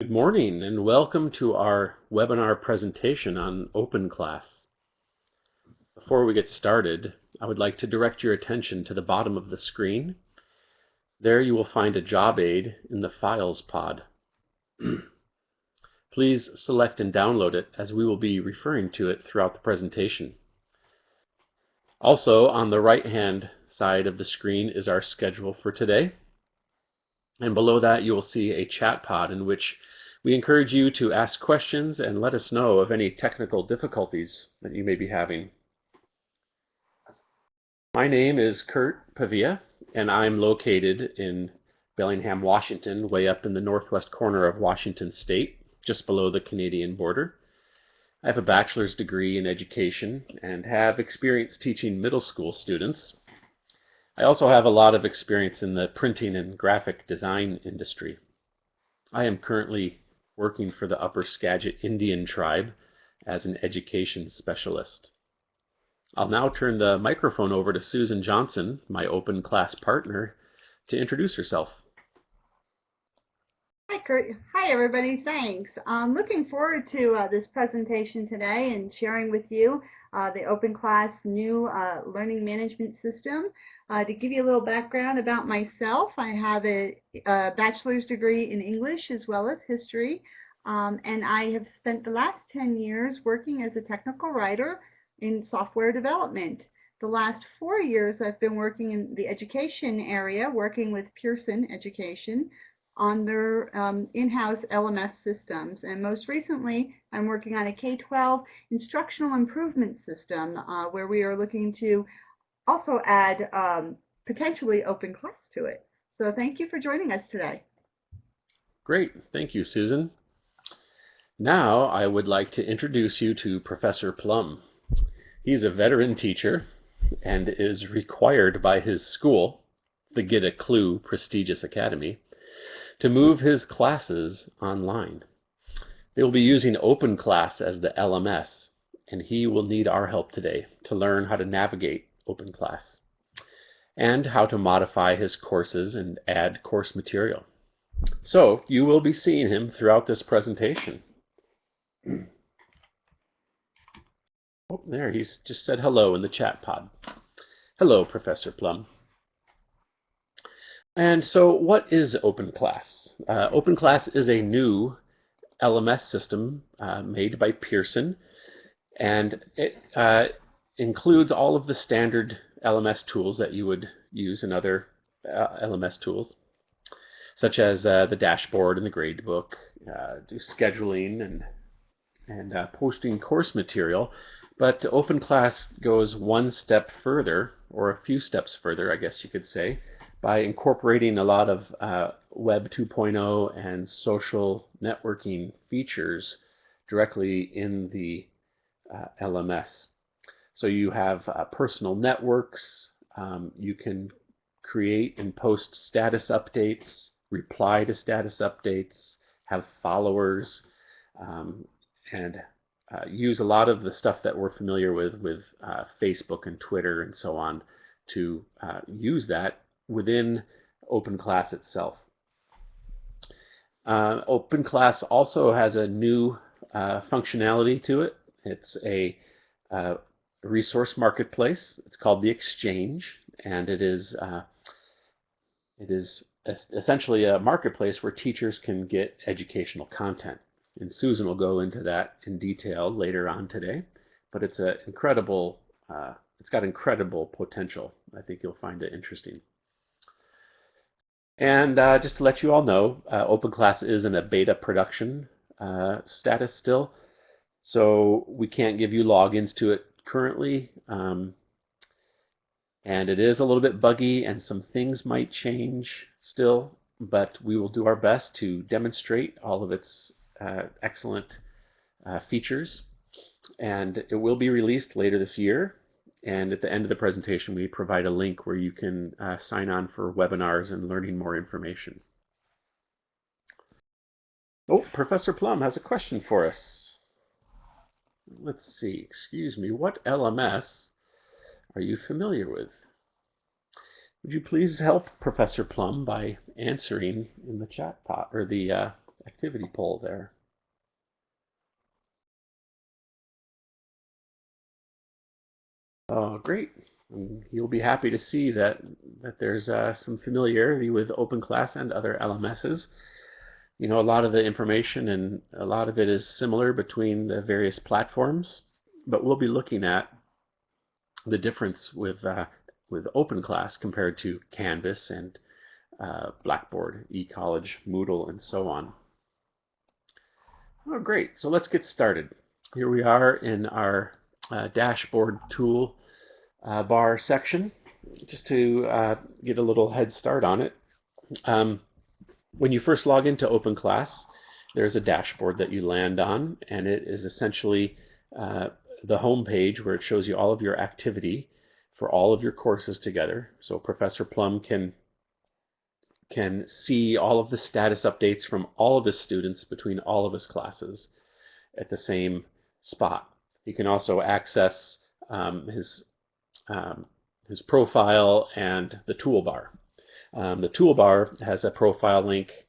Good morning and welcome to our webinar presentation on OpenClass. Before we get started, I would like to direct your attention to the bottom of the screen. There you will find a job aid in the Files pod. Please select and download it as we will be referring to it throughout the presentation. Also, on the right-hand side of the screen is our schedule for today. And below that you will see a chat pod in which we encourage you to ask questions and let us know of any technical difficulties that you may be having. My name is Kurt Pavia, and I'm located in Bellingham, Washington, way up in the northwest corner of Washington State, just below the Canadian border. I have a bachelor's degree in education and have experience teaching middle school students. I also have a lot of experience in the printing and graphic design industry. I am currently working for the Upper Skagit Indian Tribe as an education specialist. I'll now turn the microphone over to Susan Johnson, my OpenClass partner, to introduce herself. Hi, Kurt. Hi, everybody. Thanks. I'm looking forward to this presentation today and sharing with you the OpenClass new learning management system. To give you a little background about myself, I have a bachelor's degree in English as well as history, and I have spent the last 10 years working as a technical writer in software development. The last 4 years I've been working in the education area, working with Pearson Education on their in-house LMS systems. And most recently, I'm working on a K-12 instructional improvement system where we are looking to also add potentially OpenClass to it. So thank you for joining us today. Great. Thank you, Susan. Now I would like to introduce you to Professor Plum. He's a veteran teacher and is required by his school, the Get a Clue Prestigious Academy, to move his classes online. They will be using OpenClass as the LMS, and he will need our help today to learn how to navigate OpenClass and how to modify his courses and add course material. So you will be seeing him throughout this presentation. Oh, there, he's just said hello in the chat pod. Hello, Professor Plum. And so what is OpenClass? OpenClass is a new LMS system made by Pearson, and it includes all of the standard LMS tools that you would use in other LMS tools, such as the dashboard and the gradebook, do scheduling and posting course material. But OpenClass goes one step further, or a few steps further, I guess you could say, by incorporating a lot of Web 2.0 and social networking features directly in the LMS. So you have personal networks, you can create and post status updates, reply to status updates, have followers, and use a lot of the stuff that we're familiar with Facebook and Twitter and so on to use that within OpenClass itself. OpenClass also has a new functionality to it. It's a resource marketplace. It's called the Exchange, and it is essentially a marketplace where teachers can get educational content. And Susan will go into that in detail later on today, but it's an incredible, it's got incredible potential. I think you'll find it interesting. And just to let you all know, OpenClass is in a beta production status still, so we can't give you logins to it currently. And it is a little bit buggy and some things might change still, but we will do our best to demonstrate all of its excellent features. And it will be released later this year. And at the end of the presentation, we provide a link where you can sign on for webinars and learning more information. Oh, Professor Plum has a question for us. Let's see, excuse me, what LMS are you familiar with? Would you please help Professor Plum by answering in the chat pod or the activity poll there. Oh, great. And you'll be happy to see that there's some familiarity with OpenClass and other LMSs. You know, a lot of the information and a lot of it is similar between the various platforms, but we'll be looking at the difference with OpenClass compared to Canvas and Blackboard, eCollege, Moodle, and so on. Oh, great. So let's get started. Here we are in our dashboard tool bar section. Just to get a little head start on it. When you first log into OpenClass, there's a dashboard that you land on, and it is essentially the home page where it shows you all of your activity for all of your courses together. So Professor Plum can see all of the status updates from all of his students between all of his classes at the same spot. He can also access his profile and the toolbar. The toolbar has a profile link,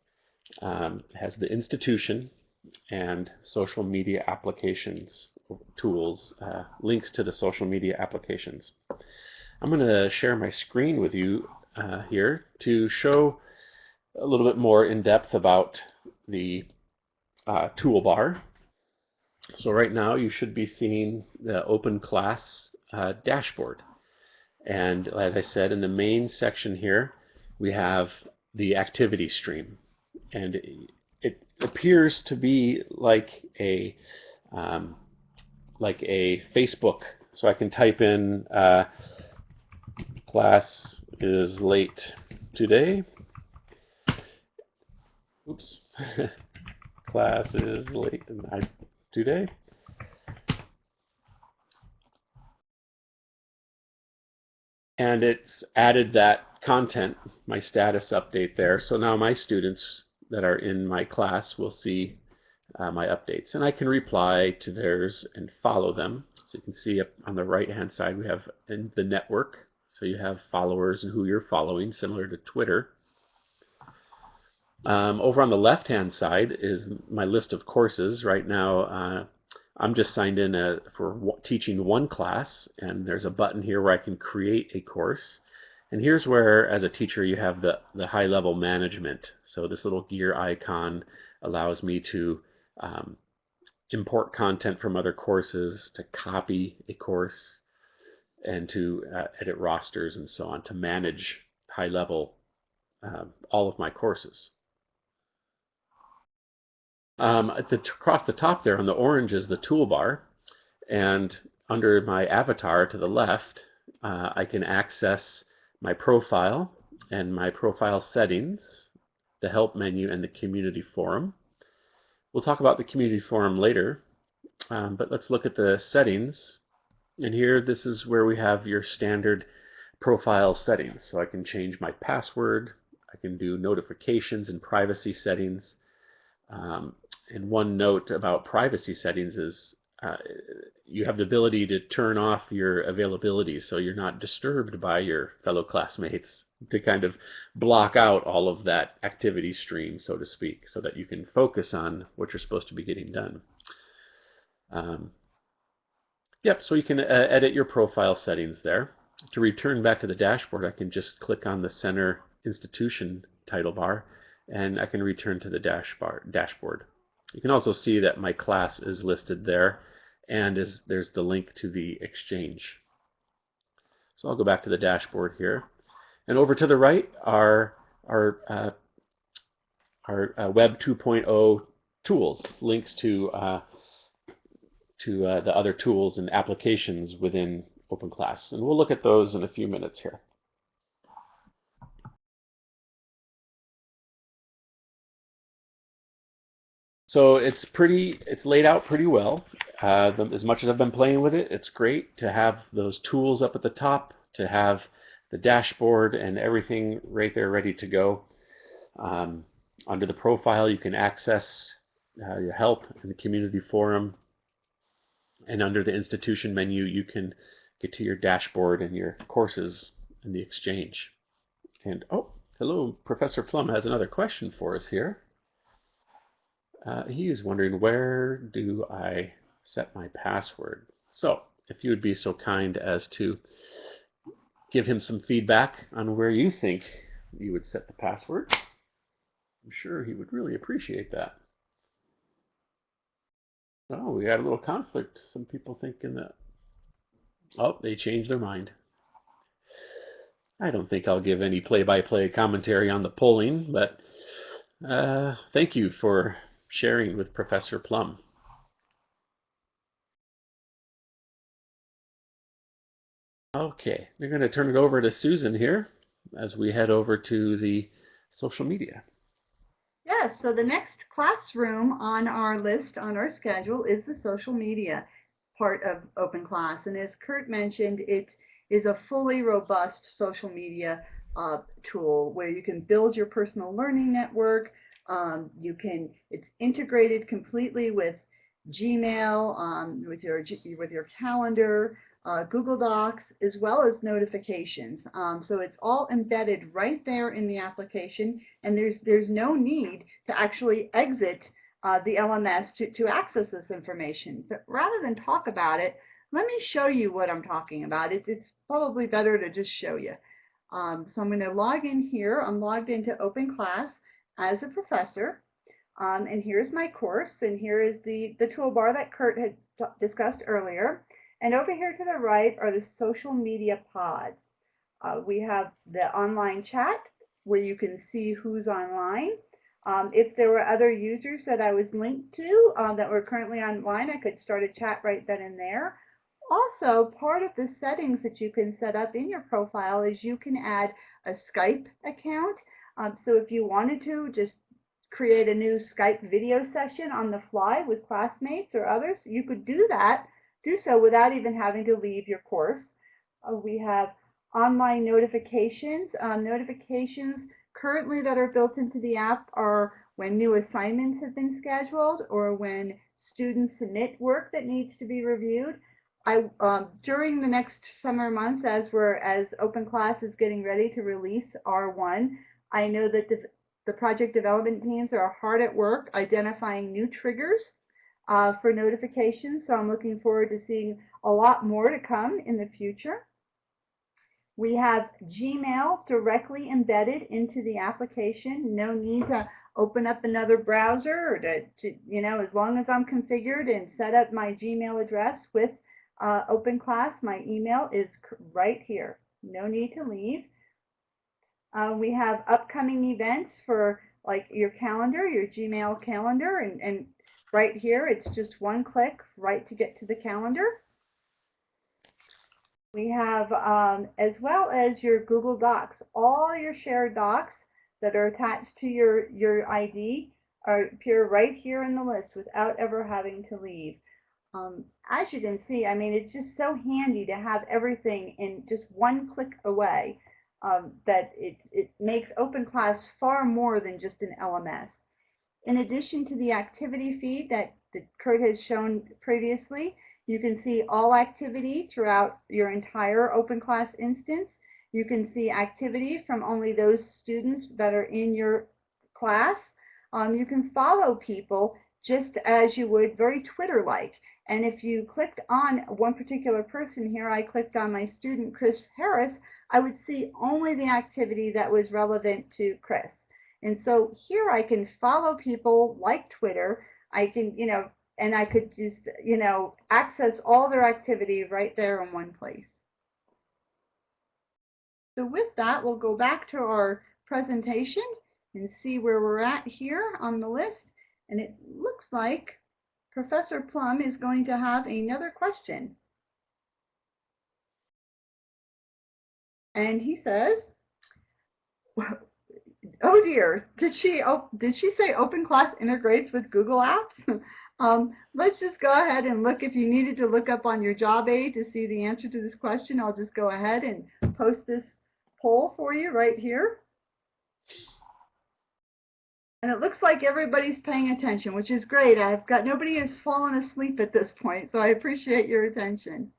has the institution and social media applications tools, links to the social media applications. I'm going to share my screen with you here to show a little bit more in depth about the toolbar. So right now you should be seeing the OpenClass dashboard. And as I said, in the main section here, we have the activity stream. And it appears to be like a Facebook. So I can type in class is late today. Oops. Class is late today. And it's added that content, my status update there. So now my students that are in my class will see my updates. And I can reply to theirs and follow them. So you can see up on the right-hand side, we have in the network. So you have followers and who you're following, similar to Twitter. Over on the left-hand side is my list of courses. Right now, I'm just signed in for teaching one class, and there's a button here where I can create a course. And here's where, as a teacher, you have the high-level management. So this little gear icon allows me to import content from other courses, to copy a course, and to edit rosters and so on, to manage high-level all of my courses. Across the top there on the orange is the toolbar, and under my avatar to the left, I can access my profile and my profile settings, the help menu, and the community forum. We'll talk about the community forum later, but let's look at the settings. And here, this is where we have your standard profile settings. So I can change my password, I can do notifications and privacy settings. And one note about privacy settings is you have the ability to turn off your availability so you're not disturbed by your fellow classmates, to kind of block out all of that activity stream, so to speak, so that you can focus on what you're supposed to be getting done. Yep, so you can edit your profile settings there. To return back to the dashboard, I can just click on the center institution title bar, and I can return to the dashboard. You can also see that my class is listed there, and there's the link to the Exchange. So I'll go back to the dashboard here. And over to the right are our Web 2.0 tools, links to the other tools and applications within OpenClass. And we'll look at those in a few minutes here. So it's laid out pretty well. As much as I've been playing with it, it's great to have those tools up at the top, to have the dashboard and everything right there ready to go. Under the profile, you can access your help in the community forum. And under the institution menu, you can get to your dashboard and your courses in the Exchange. And oh, hello, Professor Plum has another question for us here. He is wondering, where do I set my password? So if you would be so kind as to give him some feedback on where you think you would set the password, I'm sure he would really appreciate that. Oh, we got a little conflict. Some people thinking that, oh, they changed their mind. I don't think I'll give any play-by-play commentary on the polling, but thank you for sharing with Professor Plum. Okay, we're going to turn it over to Susan here as we head over to the social media. Yes, so the next classroom on our list, on our schedule, is the social media part of OpenClass. And as Kurt mentioned, it is a fully robust social media tool where you can build your personal learning network. It's integrated completely with Gmail, with your calendar, Google Docs, as well as notifications. So it's all embedded right there in the application, and there's no need to actually exit the LMS to access this information. But rather than talk about it, let me show you what I'm talking about. It's probably better to just show you. So I'm going to log in here. I'm logged into OpenClass as a professor. And here's my course, and here is the toolbar that Kurt had discussed earlier. And over here to the right are the social media pods. We have the online chat where you can see who's online. If there were other users that I was linked to that were currently online, I could start a chat right then and there. Also, part of the settings that you can set up in your profile is you can add a Skype account. So if you wanted to just create a new Skype video session on the fly with classmates or others, you could do so without even having to leave your course. We have online notifications. Notifications currently that are built into the app are when new assignments have been scheduled or when students submit work that needs to be reviewed. During the next summer months, as OpenClass is getting ready to release R1, I know that the project development teams are hard at work identifying new triggers for notifications. So I'm looking forward to seeing a lot more to come in the future. We have Gmail directly embedded into the application. No need to open up another browser or as long as I'm configured and set up my Gmail address with OpenClass, my email is right here. No need to leave. We have upcoming events for like your calendar, your Gmail calendar, and right here it's just one click right to get to the calendar. We have, as well as your Google Docs, all your shared docs that are attached to your ID appear right here in the list without ever having to leave. As you can see, I mean, it's just so handy to have everything in just one click away that it makes OpenClass far more than just an LMS. In addition to the activity feed that Kurt has shown previously, you can see all activity throughout your entire OpenClass instance. You can see activity from only those students that are in your class. You can follow people just as you would very Twitter-like. And if you clicked on one particular person here, I clicked on my student, Chris Harris, I would see only the activity that was relevant to Chris. And so here I can follow people like Twitter. I can, and I could just, access all their activity right there in one place. So with that, we'll go back to our presentation and see where we're at here on the list. And it looks like Professor Plum is going to have another question. And he says, oh dear, did she say OpenClass integrates with Google Apps? Let's just go ahead and look. If you needed to look up on your job aid to see the answer to this question, I'll just go ahead and post this poll for you right here. And it looks like everybody's paying attention, which is great. Nobody has fallen asleep at this point, so I appreciate your attention.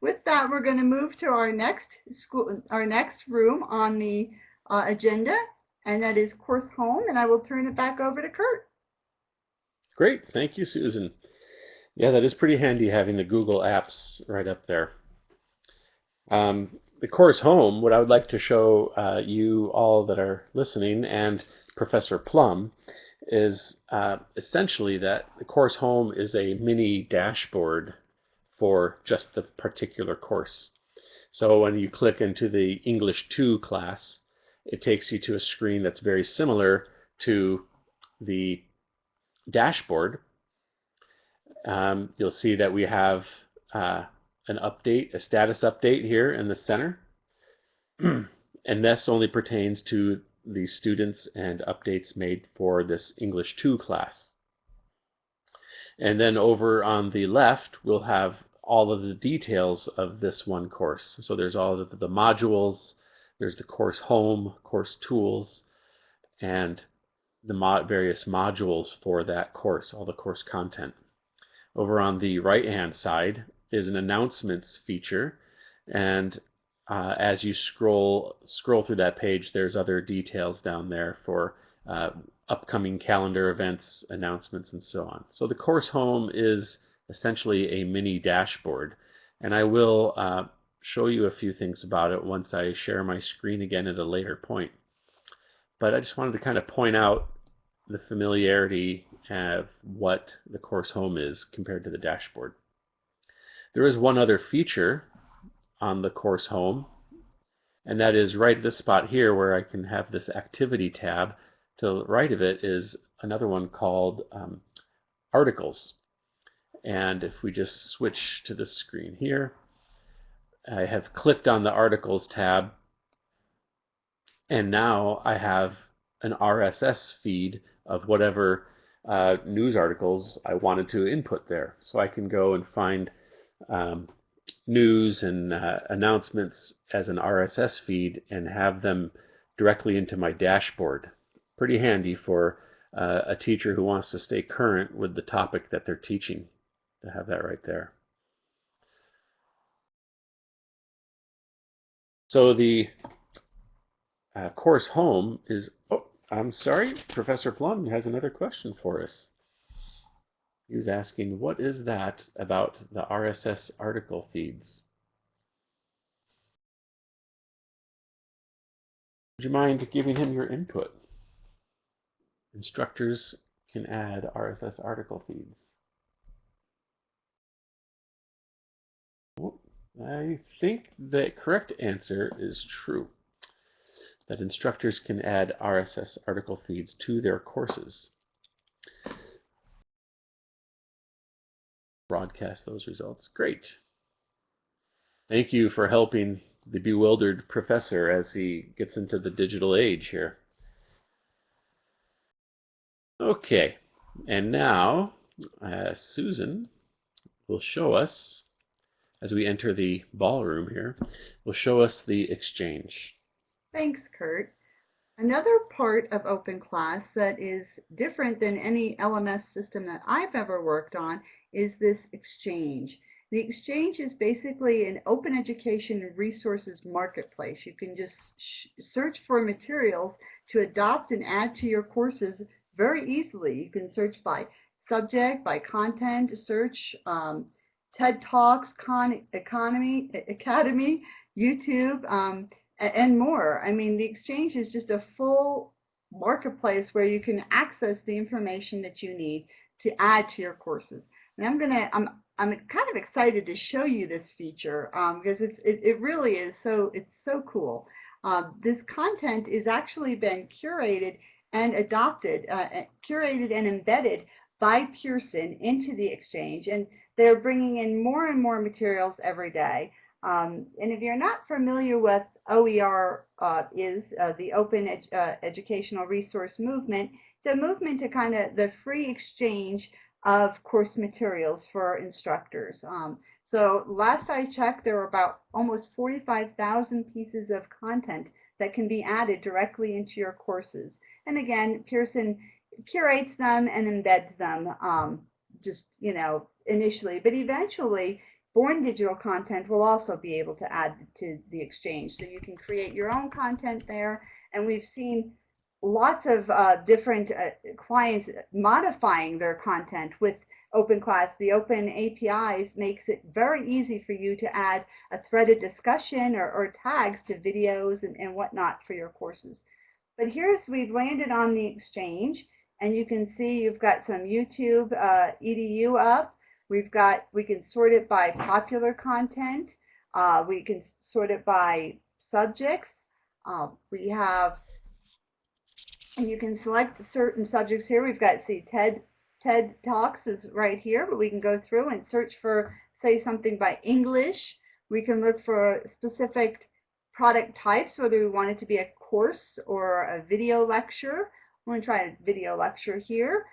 With that, we're going to move to our next room on the agenda, and that is Course Home, and I will turn it back over to Kurt. Great, thank you, Susan. Yeah, that is pretty handy having the Google Apps right up there. The course home, what I would like to show you all that are listening and Professor Plum is essentially that the course home is a mini dashboard for just the particular course. So when you click into the English 2 class, it takes you to a screen that's very similar to the dashboard. You'll see that we have an update, a status update here in the center. And this only pertains to the students and updates made for this English 2 class. And then over on the left, we'll have all of the details of this one course. So there's all of the modules, there's the course home, course tools, and the various modules for that course, all the course content. Over on the right-hand side is an announcements feature, and as you scroll through that page, there's other details down there for upcoming calendar events, announcements, and so on. So the course home is essentially a mini dashboard, and I will show you a few things about it once I share my screen again at a later point. But I just wanted to kind of point out the familiarity of what the course home is compared to the dashboard. There is one other feature on the course home, and that is right at this spot here where I can have this activity tab. To the right of it is another one called articles. And if we just switch to the screen here, I have clicked on the articles tab, and now I have an RSS feed of whatever news articles I wanted to input there. So I can go and find news and announcements as an RSS feed and have them directly into my dashboard. Pretty handy for a teacher who wants to stay current with the topic that they're teaching, to have that right there. So the course home is, oh, I'm sorry, Professor Plum has another question for us. He was asking, what is that about the RSS article feeds? Would you mind giving him your input? Instructors can add RSS article feeds. Well, I think the correct answer is true, that instructors can add RSS article feeds to their courses. Broadcast those results. Great. Thank you for helping the bewildered professor as he gets into the digital age here. Okay, and now Susan will show us, as we enter the ballroom here, will show us the exchange. Thanks, Kurt. Another part of OpenClass that is different than any LMS system that I've ever worked on is this exchange. The exchange is basically an open education resources marketplace. You can just search for materials to adopt and add to your courses very easily. You can search by subject, by content, search TED Talks, Khan Academy, YouTube, and more. I mean, the exchange is just a full marketplace where you can access the information that you need to add to your courses. And I'm kind of excited to show you this feature because it really is it's so cool. This content is actually been curated and adopted, curated and embedded by Pearson into the exchange, and they're bringing in more and more materials every day. And if you're not familiar with OER the Open Educational Resource Movement, the movement to kind of the free exchange of course materials for instructors. So last I checked, there were about almost 45,000 pieces of content that can be added directly into your courses. And again, Pearson curates them and embeds them just, initially, but eventually Born Digital Content will also be able to add to the exchange. So you can create your own content there, and we've seen lots of different clients modifying their content with OpenClass. The Open APIs makes it very easy for you to add a threaded discussion or tags to videos and whatnot for your courses. But we've landed on the Exchange, and you can see you've got some YouTube EDU up. We can sort it by popular content. We can sort it by subjects. We have, and you can select certain subjects here. We've got, see, TED Talks is right here, but we can go through and search for, say, something by English. We can look for specific product types, whether we want it to be a course or a video lecture. I'm going to try a video lecture here.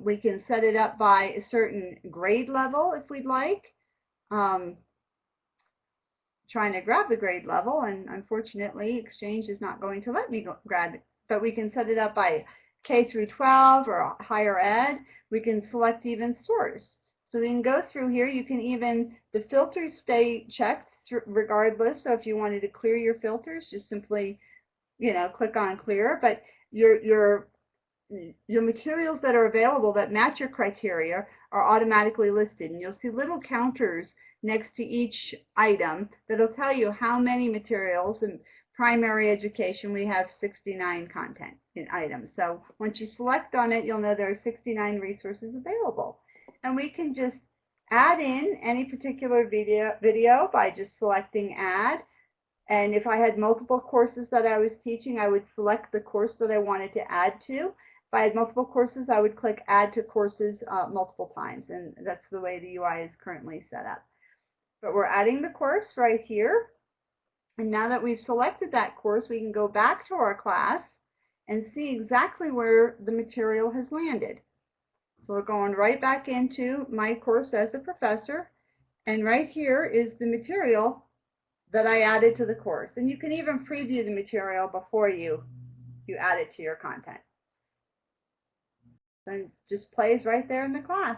We can set it up by a certain grade level if we'd like. Trying to grab the grade level, and unfortunately Exchange is not going to let me grab it, but we can set it up by K through 12 or higher ed. We can select even source. So we can go through here. You can even, the filters stay checked regardless. So if you wanted to clear your filters, just simply, click on clear. But your materials that are available that match your criteria are automatically listed, and you'll see little counters next to each item that'll tell you how many materials. In primary education, we have 69 content in items. So once you select on it, you'll know there are 69 resources available. And we can just add in any particular video by just selecting add. And if I had multiple courses that I was teaching, I would select the course that I wanted to add to. If I had multiple courses, I would click add to courses multiple times, and that's the way the UI is currently set up. But we're adding the course right here. And now that we've selected that course, we can go back to our class and see exactly where the material has landed. So we're going right back into my course as a professor, and right here is the material that I added to the course. And you can even preview the material before you add it to your content. So it just plays right there in the class.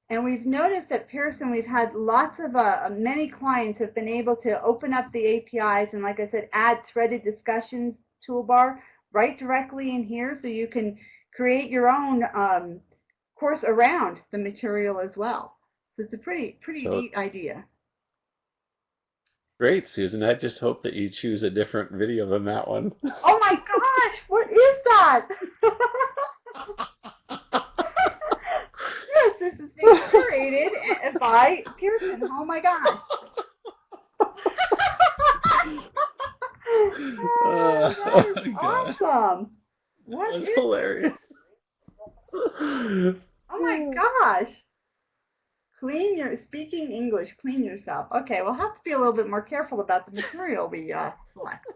And we've noticed at Pearson, we've had lots of, many clients have been able to open up the APIs and, like I said, add threaded discussions toolbar right directly in here, so you can create your own course around the material as well. So it's a pretty neat idea. Great, Susan. I just hope that you choose a different video than that one. Oh my gosh, what is that? Yes, this is being created by Pearson. Oh my gosh. That is awesome. That's hilarious. Oh my gosh. Speaking English, clean yourself. Okay, we'll have to be a little bit more careful about the material we select.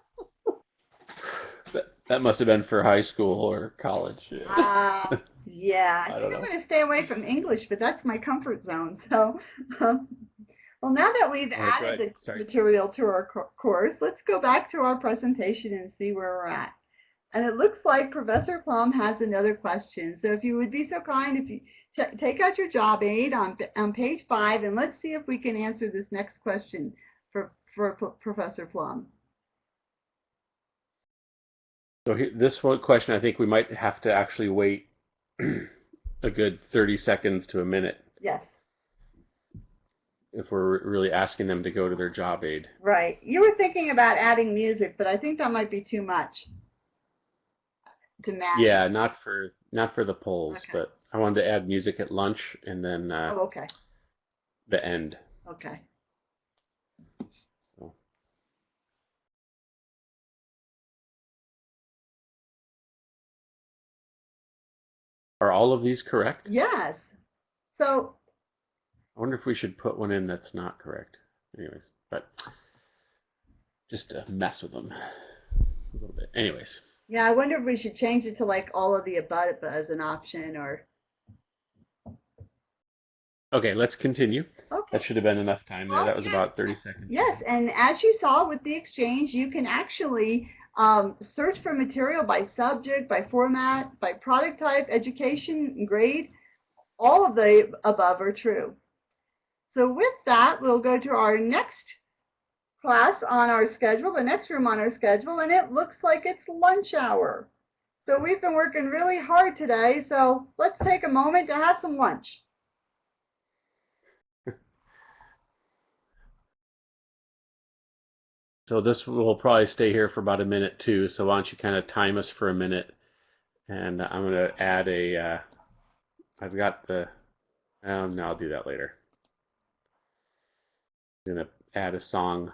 That must have been for high school or college. Yeah, I think I'm going to stay away from English, but that's my comfort zone. So, well, now that we've added the material to our course, let's go back to our presentation and see where we're at. And it looks like Professor Plum has another question. So if you would be so kind, if you take out your job aid on page 5, and let's see if we can answer this next question for Professor Plum. So this one question, I think we might have to actually wait a good 30 seconds to a minute. Yes. If we're really asking them to go to their job aid. Right. You were thinking about adding music, but I think that might be too much to manage. Yeah, not for the polls, okay. But I wanted to add music at lunch and then okay. The end. Okay. So. Are all of these correct? Yes. So I wonder if we should put one in that's not correct. Anyways, but just to mess with them a little bit. Anyways. Yeah, I wonder if we should change it to like all of the above as an option, or. Okay, let's continue. Okay. That should have been enough time there. That was about 30 seconds. Yes, and as you saw with the Exchange, you can actually search for material by subject, by format, by product type, education, grade. All of the above are true. So with that, we'll go to our next class on our schedule, the next room on our schedule, and it looks like it's lunch hour. So we've been working really hard today, so let's take a moment to have some lunch. So this will probably stay here for about a minute too, so why don't you kind of time us for a minute, and I'm going to add a, I've got the, no, I'll do that later. I'm going to add a song,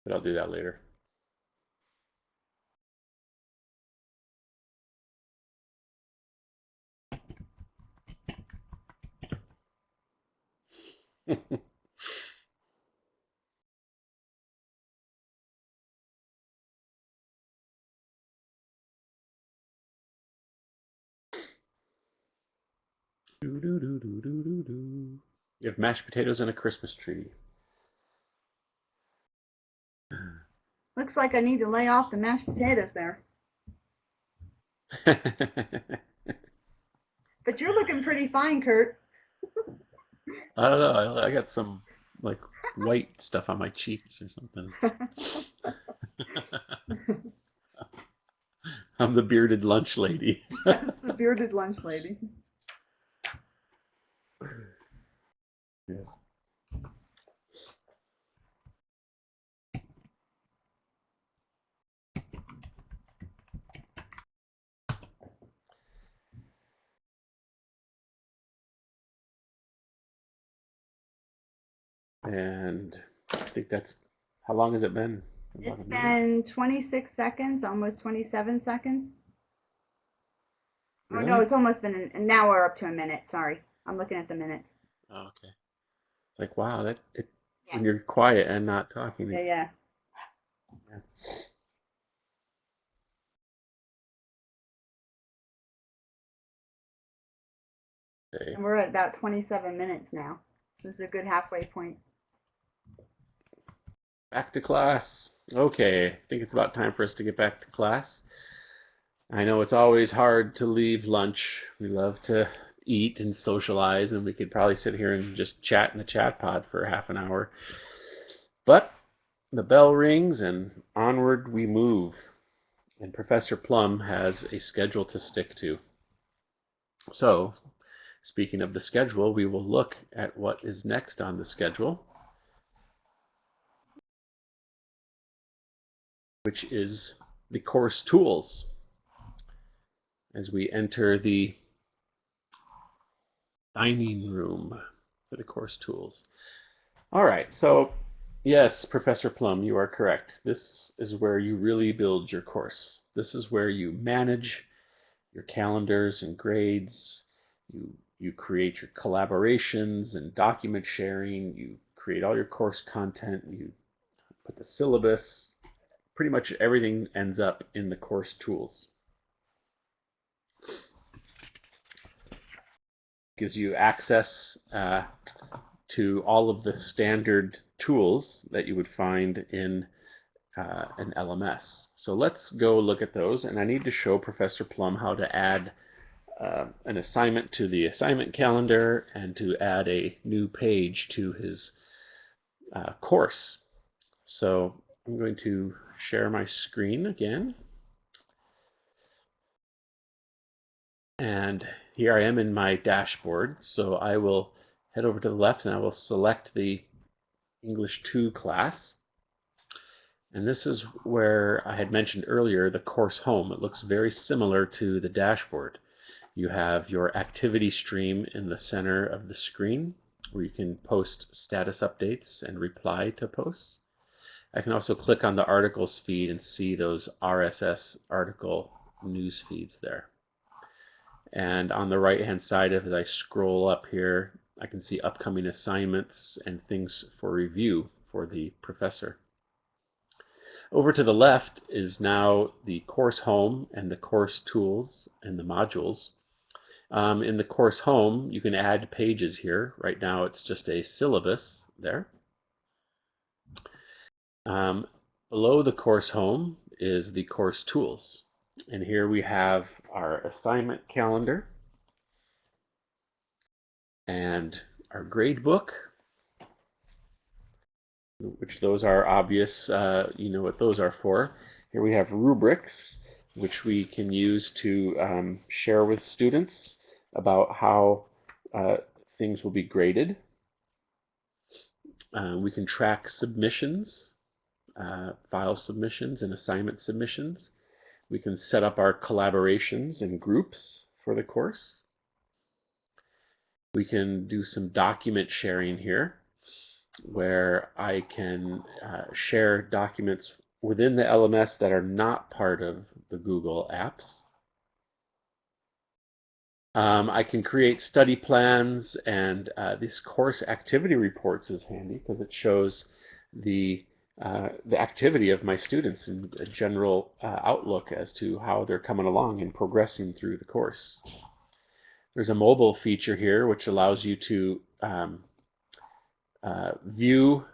but I'll do that later. You have mashed potatoes and a Christmas tree. Looks like I need to lay off the mashed potatoes there. But you're looking pretty fine, Kurt. I don't know. I got some like white stuff on my cheeks or something. I'm the bearded lunch lady. That's the bearded lunch lady. Yes. And I think that's, how long has it been? It's been 26 seconds, almost 27 seconds. Really? Oh no, it's almost been, and now we're up to a minute. Sorry, I'm looking at the minutes. Oh, okay. It's like, wow, that it, Yeah. when you're quiet and not talking. Yeah. Okay. And we're at about 27 minutes now. This is a good halfway point. Back to class. Okay, I think it's about time for us to get back to class. I know it's always hard to leave lunch. We love to eat and socialize, and we could probably sit here and just chat in the chat pod for half an hour. But the bell rings and onward we move. And Professor Plum has a schedule to stick to. So, speaking of the schedule, we will look at what is next on the schedule, which is the course tools. As we enter the dining room for the course tools. All right, so yes, Professor Plum, you are correct. This is where you really build your course. This is where you manage your calendars and grades. You create your collaborations and document sharing. You create all your course content. You put the syllabus. Pretty much everything ends up in the course tools. Gives you access to all of the standard tools that you would find in an LMS. So let's go look at those, and I need to show Professor Plum how to add an assignment to the assignment calendar and to add a new page to his course. So I'm going to share my screen again. And here I am in my dashboard. So I will head over to the left and I will select the English 2 class. And this is where I had mentioned earlier the course home. It looks very similar to the dashboard. You have your activity stream in the center of the screen where you can post status updates and reply to posts. I can also click on the articles feed and see those RSS article news feeds there. And on the right hand side, as I scroll up here, I can see upcoming assignments and things for review for the professor. Over to the left is now the course home and the course tools and the modules. In the course home, you can add pages here. Right now it's just a syllabus there. Below the course home is the course tools. And here we have our assignment calendar and our grade book which those are obvious. You know what those are for. Here we have rubrics, which we can use to share with students about how things will be graded. We can track submissions, file submissions and assignment submissions. We can set up our collaborations and groups for the course. We can do some document sharing here, where I can share documents within the LMS that are not part of the Google Apps. I can create study plans, and this course activity reports is handy because it shows the activity of my students and a general outlook as to how they're coming along and progressing through the course. There's a mobile feature here which allows you to view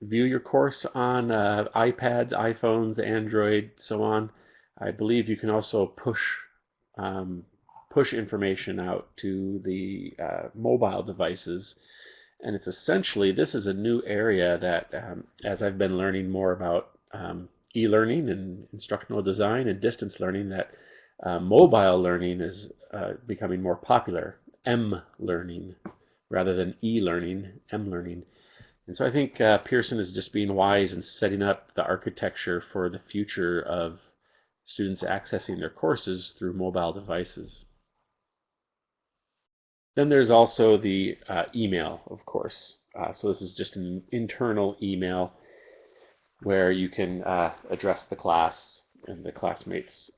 your course on iPads, iPhones, Android, so on. I believe you can also push information out to the mobile devices, and it's essentially, this is a new area that as I've been learning more about e-learning and instructional design and distance learning, that mobile learning is becoming more popular. M-learning rather than e-learning, M-learning. And so I think Pearson is just being wise in setting up the architecture for the future of students accessing their courses through mobile devices. Then there's also the email, of course. So this is just an internal email where you can address the class and the classmates,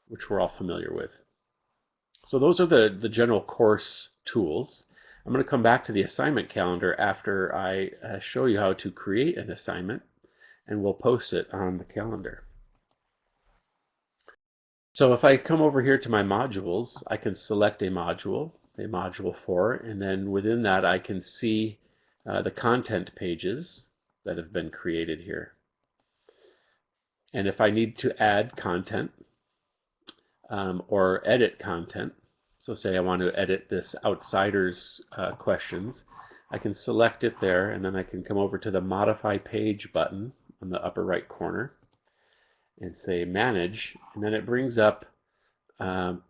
which we're all familiar with. So those are the general course tools. I'm going to come back to the assignment calendar after I show you how to create an assignment, and we'll post it on the calendar. So if I come over here to my modules, I can select a module 4, and then within that I can see the content pages that have been created here. And if I need to add content or edit content, so say I want to edit this outsiders questions, I can select it there, and then I can come over to the Modify Page button on the upper right corner and say Manage, and then it brings up, that's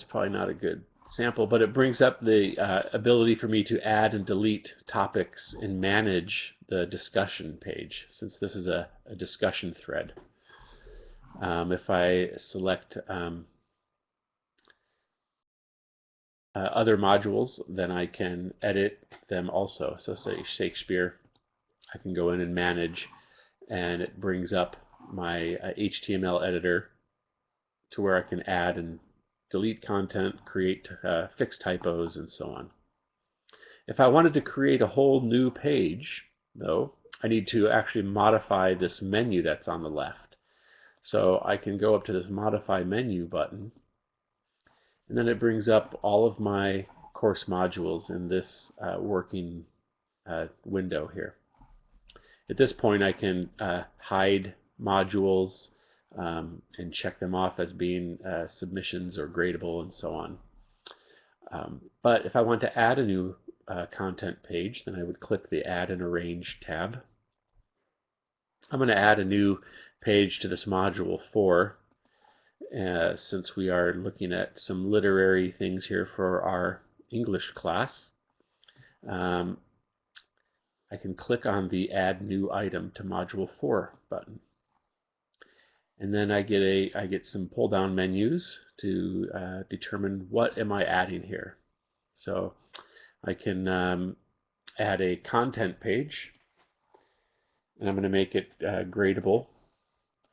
probably not a good sample, but it brings up the ability for me to add and delete topics and manage the discussion page, since this is a discussion thread. If I select other modules, then I can edit them also. So say Shakespeare, I can go in and manage, and it brings up my HTML editor to where I can add and delete content, create fix typos, and so on. If I wanted to create a whole new page, though, I need to actually modify this menu that's on the left. So I can go up to this Modify Menu button, and then it brings up all of my course modules in this working window here. At this point, I can hide modules and check them off as being submissions or gradable and so on. But if I want to add a new content page, then I would click the Add and Arrange tab. I'm going to add a new page to this module 4, since we are looking at some literary things here for our English class. I can click on the Add New Item to Module 4 button. And then I get some pull-down menus to determine what am I adding here. So I can add a content page, and I'm going to make it gradable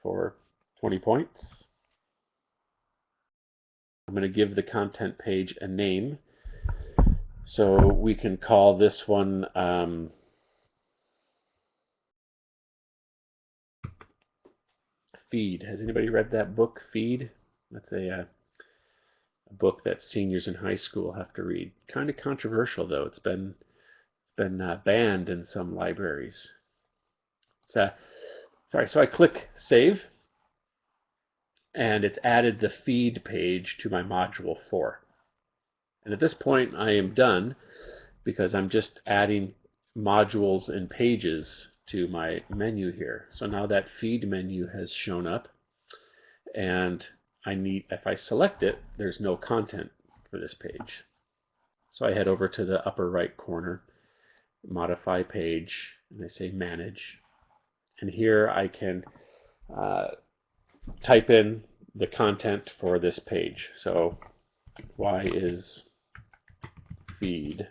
for 20 points. I'm going to give the content page a name. So we can call this one Feed. Has anybody read that book, Feed? That's a book that seniors in high school have to read. Kind of controversial, though. It's been banned in some libraries. So I click Save, and it's added the Feed page to my Module 4. And at this point, I am done. because I'm just adding modules and pages to my menu here. So now that feed menu has shown up, and if I select it, there's no content for this page. So I head over to the upper right corner, modify page, and I say manage. And here I can type in the content for this page. So why is feed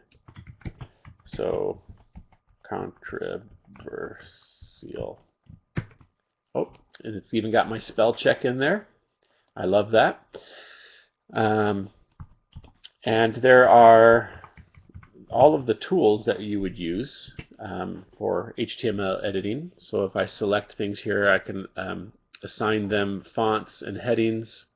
so controversial? Oh, and it's even got my spell check in there. I love that. And there are all of the tools that you would use for HTML editing. So if I select things here, I can assign them fonts and headings.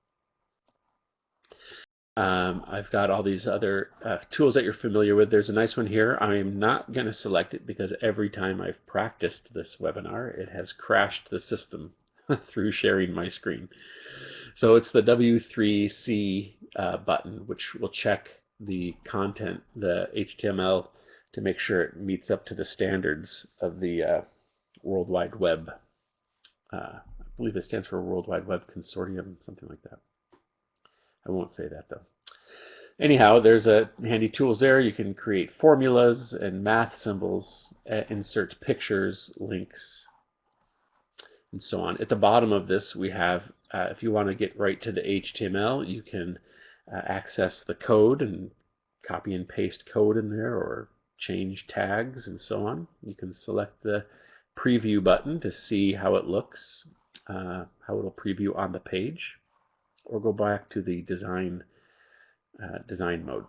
I've got all these other tools that you're familiar with. There's a nice one here. I am not going to select it because every time I've practiced this webinar, it has crashed the system through sharing my screen. So it's the W3C button, which will check the content, the HTML, to make sure it meets up to the standards of the World Wide Web. I believe it stands for World Wide Web Consortium, something like that. I won't say that though. Anyhow, there's a handy tools there. You can create formulas and math symbols, insert pictures, links, and so on. At the bottom of this, we have, if you want to get right to the HTML, you can access the code and copy and paste code in there, or change tags and so on. You can select the preview button to see how it looks, how it'll preview on the page, or go back to the design mode.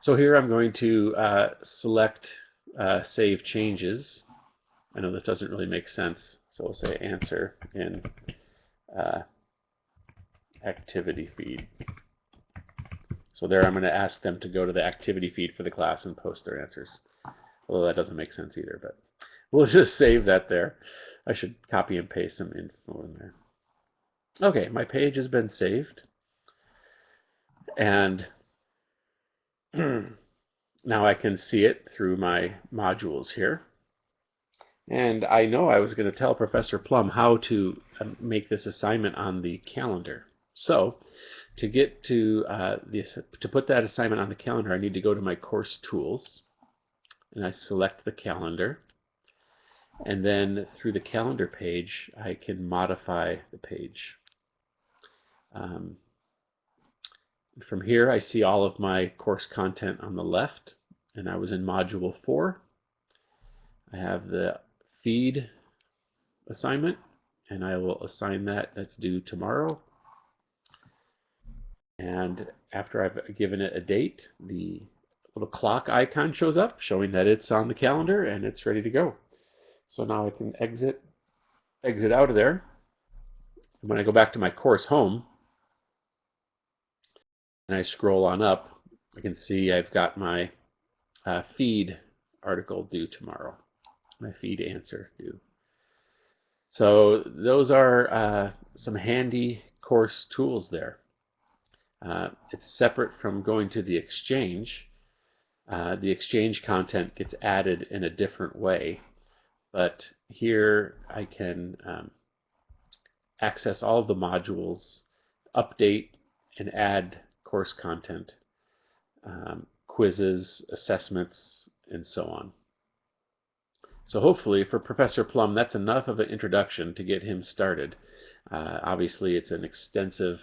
So here I'm going to select Save Changes. I know this doesn't really make sense, so we'll say answer in activity feed. So there I'm going to ask them to go to the activity feed for the class and post their answers. Although that doesn't make sense either, but we'll just save that there. I should copy and paste some info in there. Okay, my page has been saved. And now I can see it through my modules here. And I know I was going to tell Professor Plum how to make this assignment on the calendar. So to get to put that assignment on the calendar, I need to go to my course tools, and I select the calendar. And then through the calendar page, I can modify the page. From here, I see all of my course content on the left, and I was in Module 4. I have the feed assignment, and I will assign that. That's due tomorrow. And after I've given it a date, the little clock icon shows up, showing that it's on the calendar and it's ready to go. So now I can exit out of there. And when I go back to my course home, and I scroll on up, I can see I've got my feed article due tomorrow, my feed answer due. So those are some handy course tools there. It's separate from going to the Exchange. The Exchange content gets added in a different way, but here I can access all of the modules, update and add course content, quizzes, assessments, and so on. So hopefully for Professor Plum, that's enough of an introduction to get him started. Obviously, it's an extensive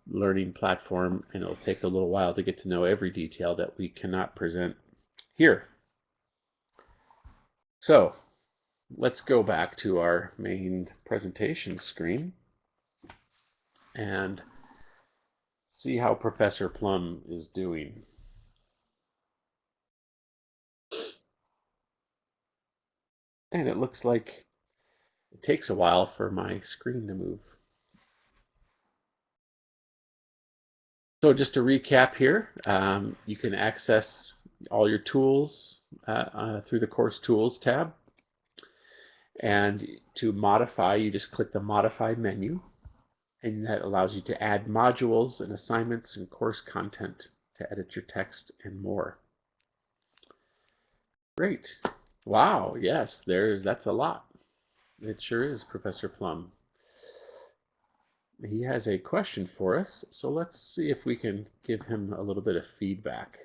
learning platform, and it'll take a little while to get to know every detail that we cannot present here. So let's go back to our main presentation screen and see how Professor Plum is doing. And it looks like it takes a while for my screen to move. So just to recap here, you can access all your tools through the Course Tools tab. And to modify, you just click the Modify menu, and that allows you to add modules and assignments and course content to edit your text and more. Great. Wow, yes, that's a lot. It sure is, Professor Plum. He has a question for us, so let's see if we can give him a little bit of feedback.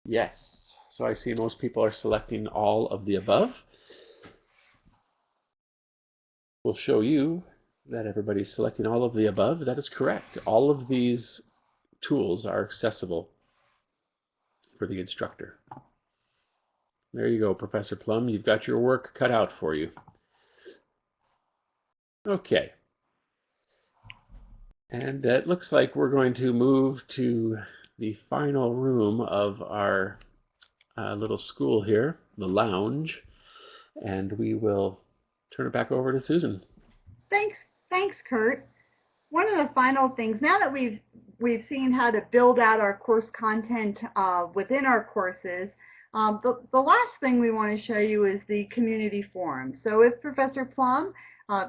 Yes, so I see most people are selecting all of the above. We'll show you that everybody's selecting all of the above. That is correct. All of these tools are accessible for the instructor. There you go, Professor Plum. You've got your work cut out for you. Okay. And it looks like we're going to move to the final room of our little school here, the lounge, and we will turn it back over to Susan. Thanks, Kurt. One of the final things, now that we've seen how to build out our course content within our courses, the last thing we want to show you is the community forum. So if Professor Plum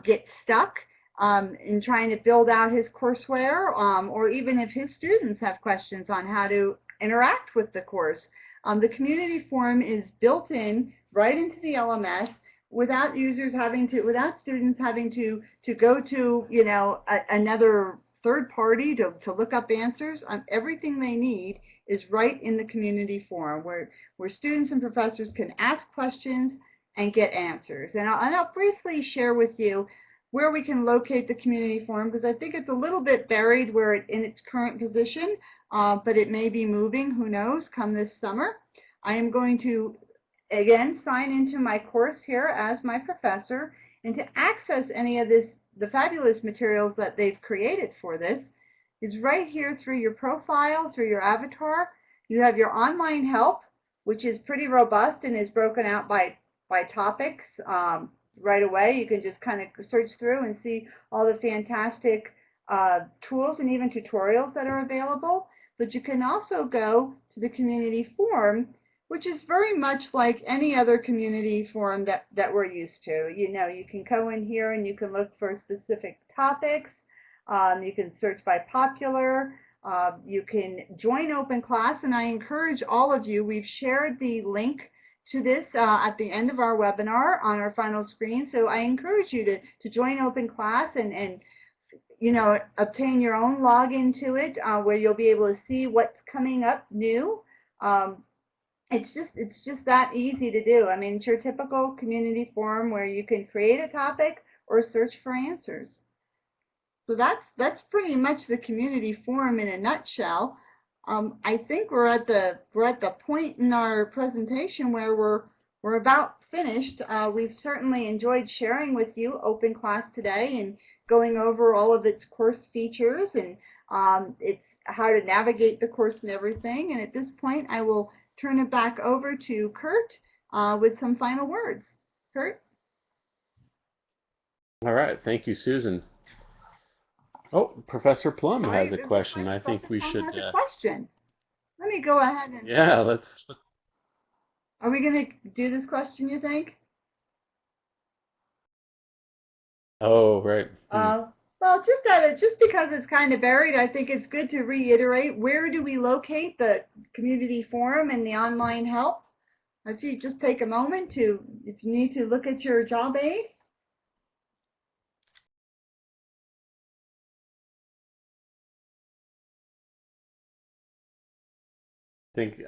gets stuck in trying to build out his courseware, or even if his students have questions on how to interact with the course, the community forum is built in right into the LMS without students having to go to, another third party to look up answers. Everything they need is right in the community forum where students and professors can ask questions and get answers. And I'll briefly share with you where we can locate the community forum, because I think it's a little bit buried in its current position, but it may be moving, who knows, come this summer. I am going to again sign into my course here as my professor, and to access any of the fabulous materials that they've created for this is right here through your profile, through your avatar. You have your online help, which is pretty robust and is broken out by topics. Right away, you can just kind of search through and see all the fantastic tools and even tutorials that are available. But you can also go to the community forum, which is very much like any other community forum that we're used to. You can go in here and you can look for specific topics. You can search by popular. You can join Open Class, and I encourage all of you, we've shared the link to this at the end of our webinar on our final screen. So I encourage you to join Open Class and obtain your own login to it, where you'll be able to see what's coming up new. It's just that easy to do. I mean, it's your typical community forum where you can create a topic or search for answers. So that's pretty much the community forum in a nutshell. I think we're at the point in our presentation where we're about finished. We've certainly enjoyed sharing with you Open Class today and going over all of its course features and it's how to navigate the course and everything. And at this point, I will turn it back over to Kurt with some final words. Kurt? All right, thank you, Susan. Oh, Professor Plum has a question. I think we should. Has a question. Let me go ahead and. Yeah, let's. Are we going to do this question, you think? Oh, right. Well, just because it's kind of buried, I think it's good to reiterate, where do we locate the community forum and the online help? If you just take a moment if you need to look at your job aid.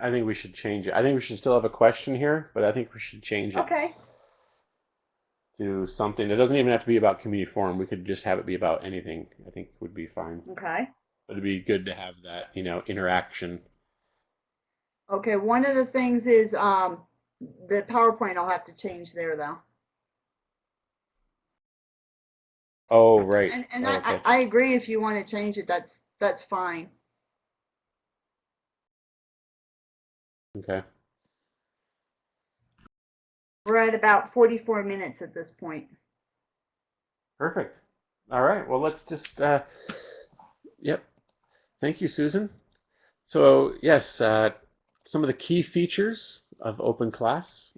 I think we should change it. I think we should still have a question here, but I think we should change it. Okay. To something. It doesn't even have to be about community forum. We could just have it be about anything. I think would be fine. Okay. But it'd be good to have that, interaction. Okay. One of the things is the PowerPoint. I'll have to change there though. Oh, right. And okay. I agree. If you want to change it, that's fine. Okay. We're at about 44 minutes at this point. Perfect. All right. Well, let's just, yep. Thank you, Susan. So yes, some of the key features of OpenClass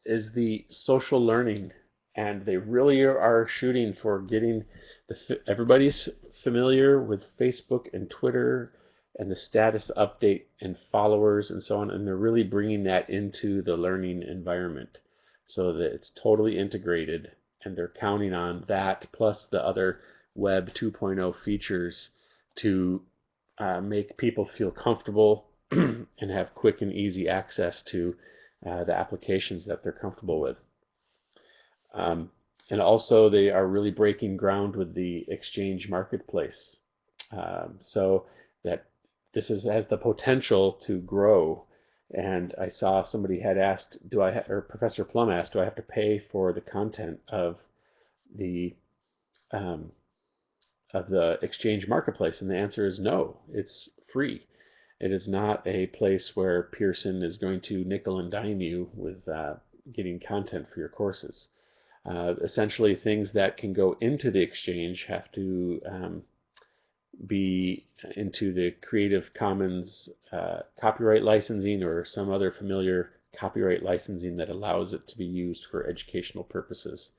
is the social learning, and they really are shooting for getting everybody's familiar with Facebook and Twitter and the status update and followers and so on, and they're really bringing that into the learning environment so that it's totally integrated, and they're counting on that plus the other Web 2.0 features to make people feel comfortable and have quick and easy access to the applications that they're comfortable with. And also they are really breaking ground with the Exchange Marketplace, so that has the potential to grow. And I saw somebody had asked, or Professor Plum asked, do I have to pay for the content the um, of the Exchange Marketplace? And the answer is no, it's free. It is not a place where Pearson is going to nickel and dime you with getting content for your courses. Essentially, things that can go into the Exchange have to be into the Creative Commons copyright licensing or some other familiar copyright licensing that allows it to be used for educational purposes.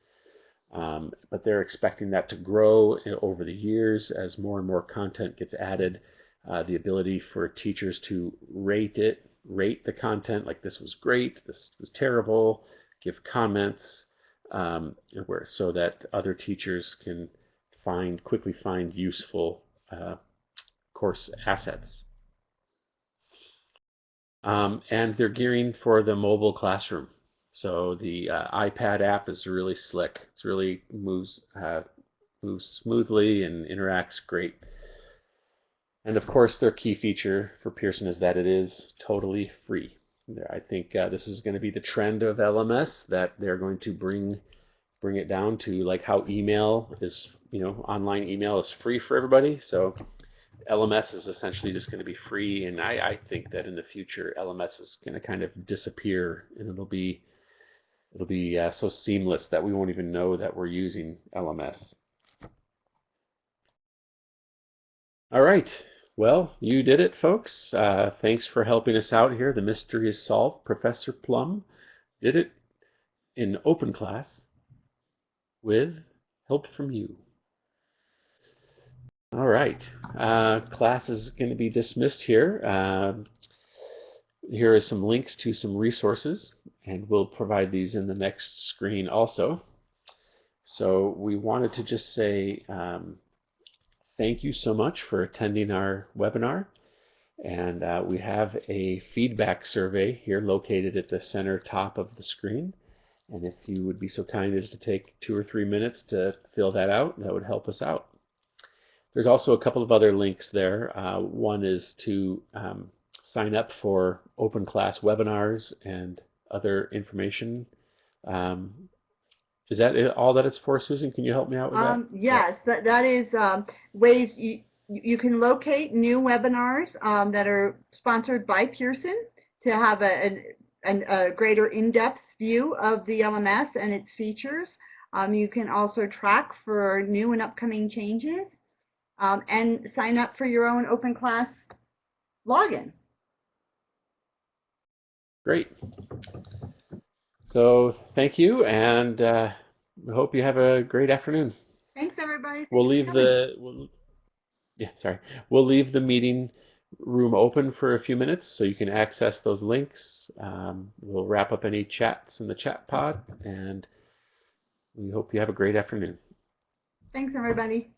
But they're expecting that to grow over the years as more and more content gets added. The ability for teachers to rate the content, like this was great, this was terrible, give comments, so that other teachers can quickly find useful course assets. And they're gearing for the mobile classroom. So the iPad app is really slick. It's really moves smoothly and interacts great. And of course, their key feature for Pearson is that it is totally free. I think this is going to be the trend of LMS, that they're going to bring it down to like how email is, online email is free for everybody. So LMS is essentially just going to be free, and I think that in the future LMS is going to kind of disappear, and it'll be so seamless that we won't even know that we're using LMS. All right, well, you did it, folks. Thanks for helping us out here. The mystery is solved. Professor Plum did it in OpenClass with help from you. All right, class is going to be dismissed here. Here are some links to some resources, and we'll provide these in the next screen also. So we wanted to just say thank you so much for attending our webinar. And we have a feedback survey here located at the center top of the screen. And if you would be so kind as to take 2 or 3 minutes to fill that out, that would help us out. There's also a couple of other links there. One is to sign up for OpenClass webinars and other information. Is that all that it's for, Susan? Can you help me out with that? Yes, that is ways you can locate new webinars that are sponsored by Pearson to have a greater in-depth view of the LMS and its features. You can also track for new and upcoming changes and sign up for your own OpenClass login. Great. So thank you, and we hope you have a great afternoon. Thanks, everybody. We'll leave we'll leave the meeting room open for a few minutes so you can access those links. We'll wrap up any chats in the chat pod, and we hope you have a great afternoon. Thanks, everybody.